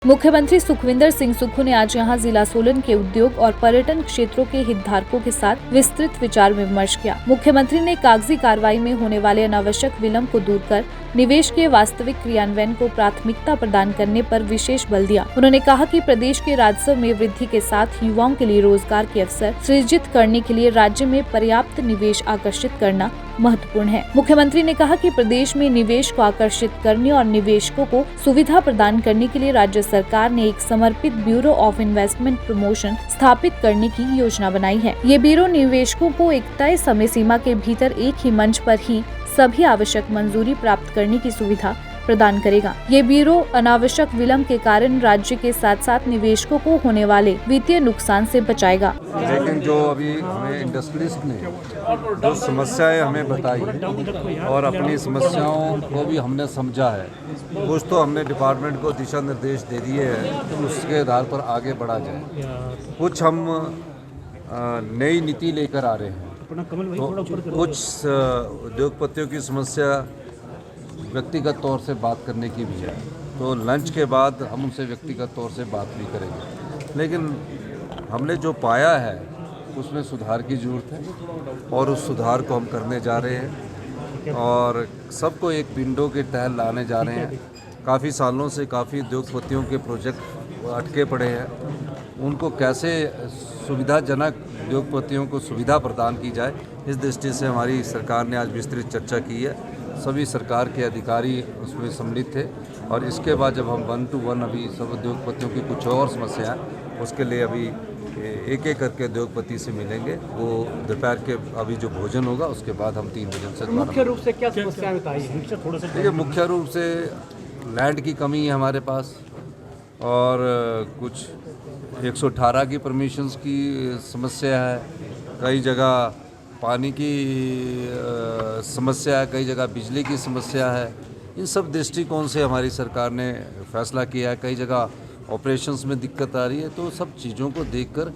मुख्यमंत्री सुखविंदर सिंह सुक्खू ने आज यहां जिला सोलन के उद्योग और पर्यटन क्षेत्रों के हितधारकों के साथ विस्तृत विचार विमर्श किया। मुख्यमंत्री ने कागजी कार्रवाई में होने वाले अनावश्यक विलंब को दूर कर निवेश के वास्तविक क्रियान्वयन को प्राथमिकता प्रदान करने पर विशेष बल दिया। उन्होंने कहा कि प्रदेश के राजस्व में वृद्धि के साथ युवाओं के लिए रोजगार के अवसर सृजित करने के लिए राज्य में पर्याप्त निवेश आकर्षित करना महत्वपूर्ण है। मुख्यमंत्री ने कहा कि प्रदेश में निवेश को आकर्षित करने और निवेशकों को सुविधा प्रदान करने के लिए राज्य सरकार ने एक समर्पित ब्यूरो ऑफ इन्वेस्टमेंट प्रमोशन स्थापित करने की योजना बनाई है। ये ब्यूरो निवेशकों को एक तय समय सीमा के भीतर एक ही मंच पर ही सभी आवश्यक मंजूरी प्राप्त करने की सुविधा प्रदान करेगा। ये ब्यूरो अनावश्यक विलंब के कारण राज्य के साथ साथ निवेशकों को होने वाले वित्तीय नुकसान से बचाएगा। लेकिन जो अभी हमें इंडस्ट्रियलिस्ट ने जो समस्याएं हमें बताई और अपनी समस्याओं को भी हमने समझा है, कुछ तो हमने डिपार्टमेंट को दिशा निर्देश दे दिए हैं तो उसके आधार पर आगे बढ़ा जाए। कुछ हम नई नीति लेकर आ रहे हैं, तो कुछ उद्योगपतियों की समस्या व्यक्तिगत तौर से बात करने की भी है, तो लंच के बाद हम उनसे व्यक्तिगत तौर से बात भी करेंगे। लेकिन हमने जो पाया है उसमें सुधार की ज़रूरत है और उस सुधार को हम करने जा रहे हैं और सबको एक विंडो के तहत लाने जा रहे हैं। काफ़ी सालों से काफ़ी उद्योगपतियों के प्रोजेक्ट अटके पड़े हैं, उनको कैसे सुविधाजनक उद्योगपतियों को सुविधा प्रदान की जाए, इस दृष्टि से हमारी सरकार ने आज विस्तृत चर्चा की है। सभी सरकार के अधिकारी उसमें सम्मिलित थे और इसके बाद जब हम 1 to 1 अभी सब उद्योगपतियों की कुछ और समस्याएं, उसके लिए अभी एक एक करके उद्योगपति से मिलेंगे। वो दोपहर के अभी जो भोजन होगा उसके बाद हम 3 बजे से मुख्य रूप से क्या समस्याएं बताई हैं? देखिए, मुख्य रूप से लैंड की कमी है हमारे पास और कुछ 118 की परमिशंस की समस्या है, कई जगह पानी की समस्या है, कई जगह बिजली की समस्या है। इन सब दृष्टिकोण से हमारी सरकार ने फैसला किया है। कई जगह ऑपरेशंस में दिक्कत आ रही है, तो सब चीज़ों को देखकर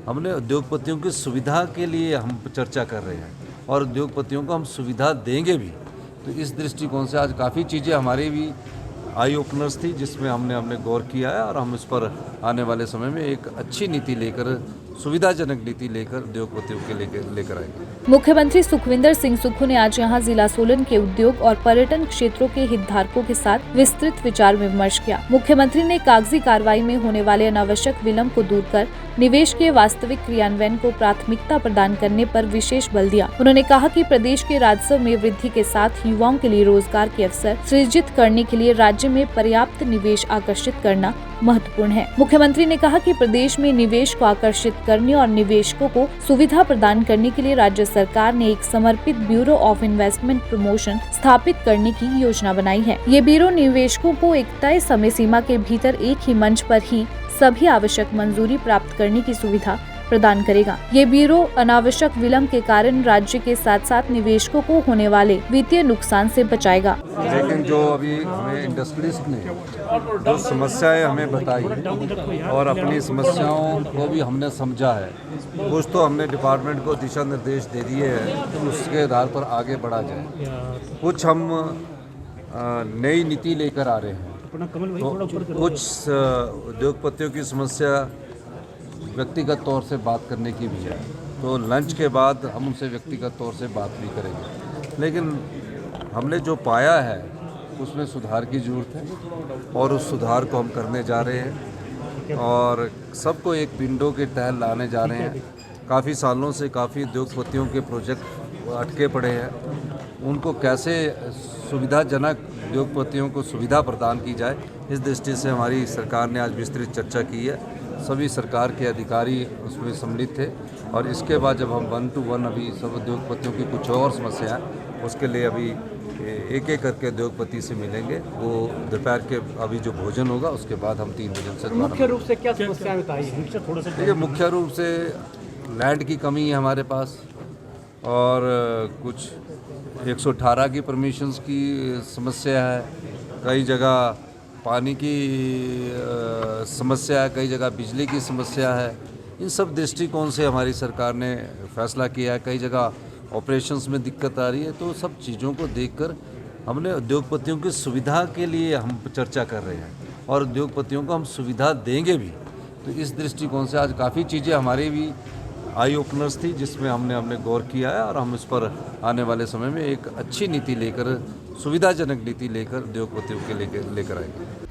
हमने उद्योगपतियों की सुविधा के लिए हम चर्चा कर रहे हैं और उद्योगपतियों को हम सुविधा देंगे भी। तो इस दृष्टिकोण से आज काफ़ी चीज़ें हमारी भी आई ओपनर्स थी जिसमें हमने गौर किया है और हम इस पर आने वाले समय में एक अच्छी नीति लेकर, सुविधाजनक नीति लेकर उद्योगपतियों के लेकर आएंगे। मुख्यमंत्री सुखविंदर सिंह सुक्खू ने आज यहां जिला सोलन के उद्योग और पर्यटन क्षेत्रों के हितधारकों के साथ विस्तृत विचार विमर्श किया। मुख्यमंत्री ने कागजी कार्रवाई में होने वाले अनावश्यक विलंब को दूर कर निवेश के वास्तविक क्रियान्वयन को प्राथमिकता प्रदान करने पर विशेष बल दिया। उन्होंने कहा कि प्रदेश के राजस्व में वृद्धि के साथ युवाओं के लिए रोजगार के अवसर सृजित करने के लिए राज्य में पर्याप्त निवेश आकर्षित करना महत्वपूर्ण है। मुख्यमंत्री ने कहा कि प्रदेश में निवेश को आकर्षित करने और निवेशकों को सुविधा प्रदान करने के लिए राज्य सरकार ने एक समर्पित ब्यूरो ऑफ इन्वेस्टमेंट प्रमोशन स्थापित करने की योजना बनाई है। ये ब्यूरो निवेशकों को एक तय समय सीमा के भीतर एक ही मंच पर ही सभी आवश्यक मंजूरी प्राप्त करने की सुविधा प्रदान करेगा। ये ब्यूरो अनावश्यक विलंब के कारण राज्य के साथ साथ निवेशकों को होने वाले वित्तीय नुकसान से बचाएगा। लेकिन जो अभी हमें इंडस्ट्रियलिस्ट ने जो समस्याएं हमें बताई और अपनी समस्याओं को भी हमने समझा है, कुछ तो हमने डिपार्टमेंट को दिशा निर्देश दे दिए हैं तो उसके आधार पर आगे बढ़ा जाए। कुछ हम नई नीति लेकर आ रहे हैं, तो कुछ उद्योगपतियों की समस्या व्यक्तिगत तौर से बात करने की भी है, तो लंच के बाद हम उनसे व्यक्तिगत तौर से बात भी करेंगे। लेकिन हमने जो पाया है उसमें सुधार की ज़रूरत है और उस सुधार को हम करने जा रहे हैं और सबको एक विंडो के तहत लाने जा रहे हैं। काफ़ी सालों से काफ़ी उद्योगपतियों के प्रोजेक्ट अटके पड़े हैं, उनको कैसे सुविधाजनक उद्योगपतियों को सुविधा प्रदान की जाए, इस दृष्टि से हमारी सरकार ने आज विस्तृत चर्चा की है। सभी सरकार के अधिकारी उसमें सम्मिलित थे और इसके बाद जब हम 1 to 1 अभी सब उद्योगपतियों की कुछ और समस्याएं, उसके लिए अभी एक एक करके उद्योगपति से मिलेंगे। वो दोपहर के अभी जो भोजन होगा उसके बाद हम 3 बजे से मुख्य रूप से क्या समस्याएं बताई हैं? देखिए, मुख्य रूप से लैंड की कमी है हमारे पास और कुछ 118 की परमिशंस की समस्या है, कई जगह पानी की समस्या है, कई जगह बिजली की समस्या है। इन सब दृष्टिकोण से हमारी सरकार ने फैसला किया है। कई जगह ऑपरेशंस में दिक्कत आ रही है, तो सब चीज़ों को देखकर हमने उद्योगपतियों की सुविधा के लिए हम चर्चा कर रहे हैं और उद्योगपतियों को हम सुविधा देंगे भी। तो इस दृष्टिकोण से आज काफ़ी चीज़ें हमारी भी आई ओपनर्स थी, जिसमें हमने गौर किया है और हम इस पर आने वाले समय में एक अच्छी नीति लेकर, सुविधाजनक नीति लेकर उद्योगपतियों के लेकर आएंगे।